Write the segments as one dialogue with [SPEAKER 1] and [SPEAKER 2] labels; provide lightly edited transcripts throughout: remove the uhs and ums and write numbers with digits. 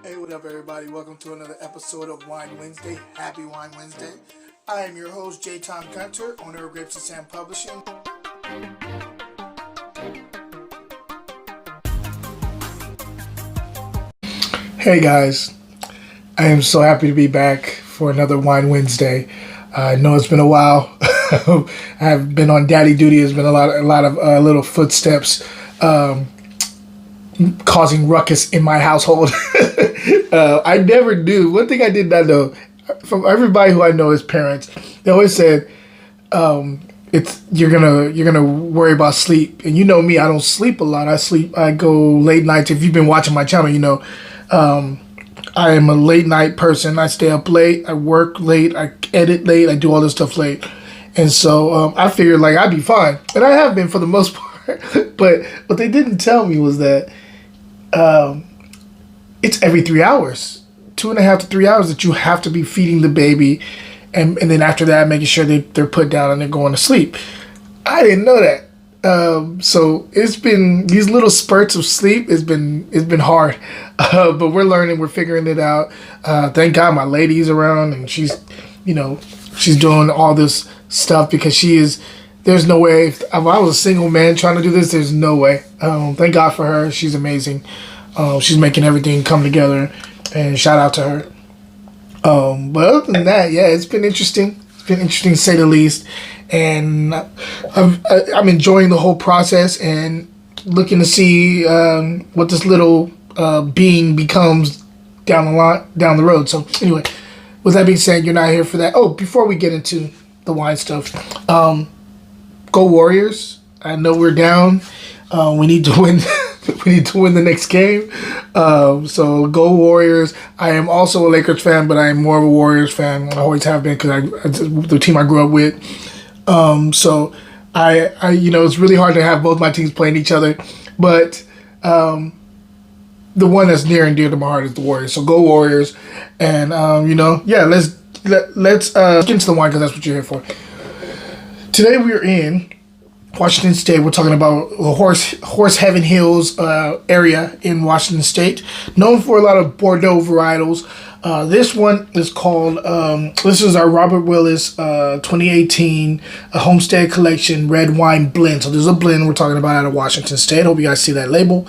[SPEAKER 1] Hey, what up, everybody? Welcome to another episode of Wine Wednesday. Happy Wine Wednesday. I am your host, J. Tom Gunter, owner of Grapes and Sand Publishing. Hey, guys. I am so happy to be back for another Wine Wednesday. I know it's been a while. I have been on daddy duty. There's been a lot of little footsteps causing ruckus in my household. I never knew. One thing I did not know, from everybody who I know as parents, they always said, "It's you're gonna worry about sleep." And you know me, I don't sleep a lot. I go late nights. If you've been watching my channel, you know, I am a late night person. I stay up late. I work late. I edit late. I do all this stuff late. And so I figured like I'd be fine, and I have been for the most part. But what they didn't tell me was that it's every 3 hours, 2.5 to 3 hours that you have to be feeding the baby, and then after that, making sure they're put down and they're going to sleep. I didn't know that. So it's been these little spurts of sleep. It's been hard, but we're learning. We're figuring it out. Thank God my lady's around, and she's doing all this stuff because she is. There's no way. If I was a single man trying to do this, there's no way. Thank God for her. She's amazing. She's making everything come together, and shout out to her. But other than that, yeah, it's been interesting. It's been interesting to say the least. And I'm enjoying the whole process and looking to see what this little being becomes down the road. So anyway, with that being said, you're not here for that. Oh, before we get into the wine stuff, go Warriors! I know we're down. We need to win. We need to win the next game. So go Warriors! I am also a Lakers fan, but I am more of a Warriors fan. I always have been because the team I grew up with. So I it's really hard to have both my teams playing each other, but the one that's near and dear to my heart is the Warriors. So go Warriors! And let's get into the wine because that's what you're here for. Today we're in Washington State. We're talking about the Horse Heaven Hills area in Washington State, known for a lot of Bordeaux varietals. This one is called, this is our Robert Willis 2018 Homestead Collection Red Wine Blend. So there's a blend we're talking about out of Washington State. Hope you guys see that label.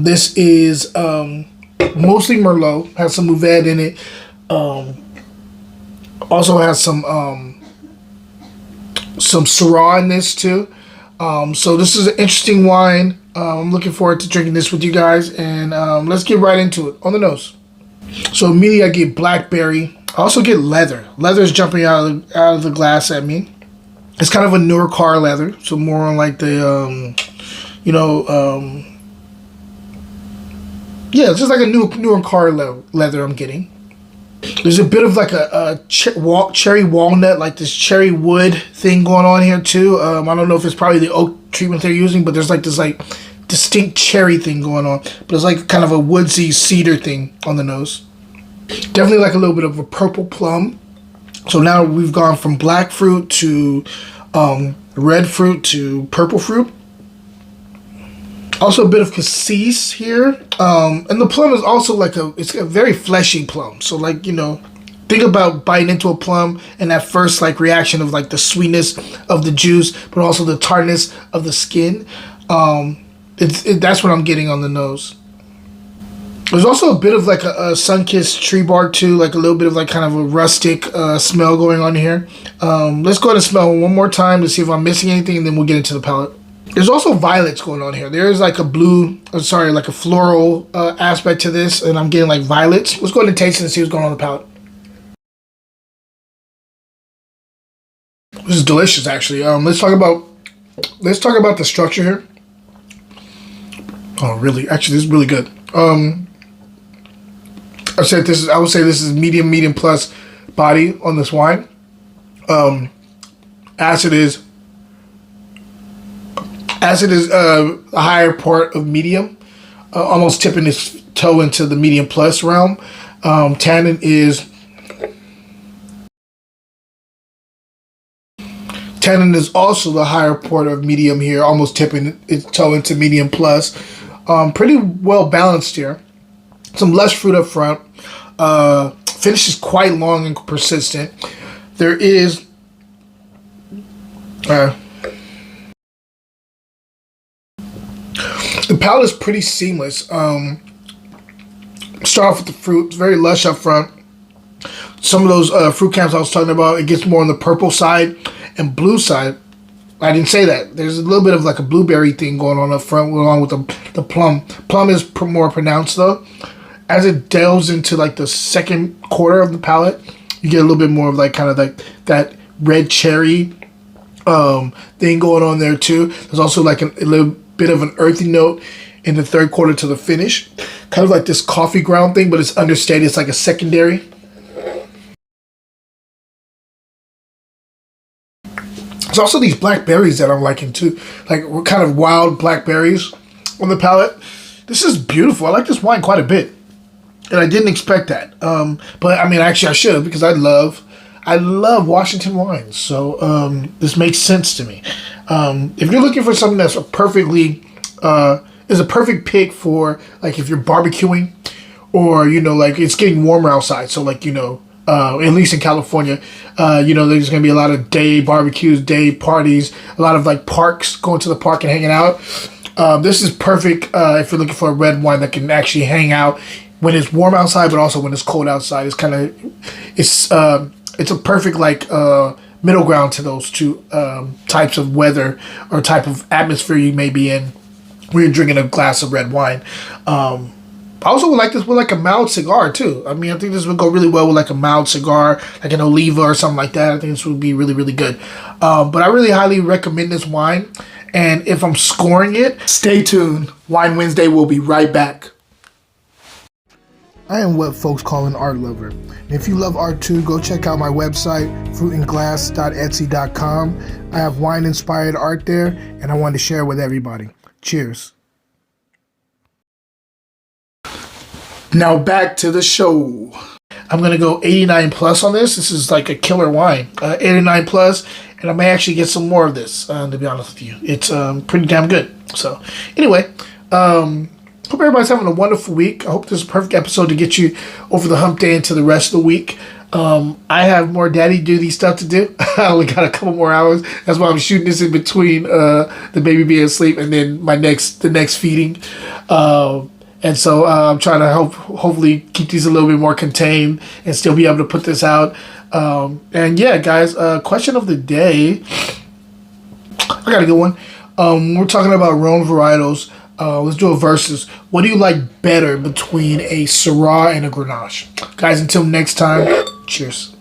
[SPEAKER 1] This is mostly Merlot, has some Mourvedre in it. Also has some Syrah in this too. So this is an interesting wine. I'm looking forward to drinking this with you guys, and let's get right into it. On the nose. So immediately I get blackberry. I also get leather. Leather is jumping out of the glass at me. It's kind of a newer car leather, so more on like the it's just like a newer car leather I'm getting. There's a bit of like a cherry walnut, like this cherry wood thing going on here too. I don't know if it's probably the oak treatment they're using, but there's like this like distinct cherry thing going on. But it's like kind of a woodsy cedar thing on the nose. Definitely like a little bit of a purple plum. So now we've gone from black fruit to red fruit to purple fruit. Also a bit of cassis here. And the plum is also it's a very fleshy plum. So like, think about biting into a plum and that first like reaction of like the sweetness of the juice, but also the tartness of the skin. That's what I'm getting on the nose. There's also a bit of like a sun-kissed tree bark too, like a little bit of like kind of a rustic smell going on here. Let's go ahead and smell one more time to see if I'm missing anything, and then we'll get into the palate. There's also violets going on here. There's like like a floral aspect to this, and I'm getting like violets. Let's go ahead and taste it and see what's going on the palate. This is delicious, actually. Let's talk about the structure here. Oh, really? Actually, this is really good. I would say this is medium plus body on this wine. Acid is a higher part of medium, almost tipping its toe into the medium plus realm. Tannin is also the higher part of medium here, almost tipping its toe into medium plus. Pretty well balanced here. Some lush fruit up front. Finish is quite long and persistent. There is the palate is pretty seamless. Start off with the fruit. It's very lush up front. Some of those fruit camps I was talking about, it gets more on the purple side and blue side. I didn't say that. There's a little bit of like a blueberry thing going on up front along with the plum. Plum is more pronounced though. As it delves into like the second quarter of the palate, you get a little bit more of like kind of like that red cherry thing going on there too. There's also like a little bit of an earthy note in the third quarter to the finish. Kind of like this coffee ground thing, but it's understated. It's like a secondary. There's also these blackberries that I'm liking too. Like kind of wild blackberries on the palate. This is beautiful. I like this wine quite a bit. And I didn't expect that. But I mean, actually I should have, because I love Washington wines. So this makes sense to me. If you're looking for something that's a perfectly is a perfect pick for like if you're barbecuing, or you know, like it's getting warmer outside, so like, you know, at least in California, you know, there's gonna be a lot of day barbecues, day parties, a lot of like parks, going to the park and hanging out. This is perfect if you're looking for a red wine that can actually hang out when it's warm outside, but also when it's cold outside. It's kind of it's a perfect like middle ground to those two types of weather or type of atmosphere you may be in when you're drinking a glass of red wine. I also would like this with like a mild cigar too. I mean, I think this would go really well with like a mild cigar, like an Oliva or something like that. I think this would be really, really good. But I really highly recommend this wine. And if I'm scoring it, stay tuned. Wine Wednesday will be right back. I am what folks call an art lover. And if you love art too, go check out my website, fruitandglass.etsy.com. I have wine-inspired art there, and I wanted to share it with everybody. Cheers. Now back to the show. I'm going to go 89 plus on this. This is like a killer wine. 89 plus, and I may actually get some more of this, to be honest with you. It's pretty damn good. So anyway, hope everybody's having a wonderful week. I hope this is a perfect episode to get you over the hump day into the rest of the week. I have more daddy duty stuff to do. I only got a couple more hours. That's why I'm shooting this in between the baby being asleep and then the next feeding. And so I'm trying to hopefully keep these a little bit more contained and still be able to put this out. And yeah, guys, question of the day. I got a good one. We're talking about Rhone varietals. Let's do a versus. What do you like better between a Syrah and a Grenache? Guys, until next time, cheers.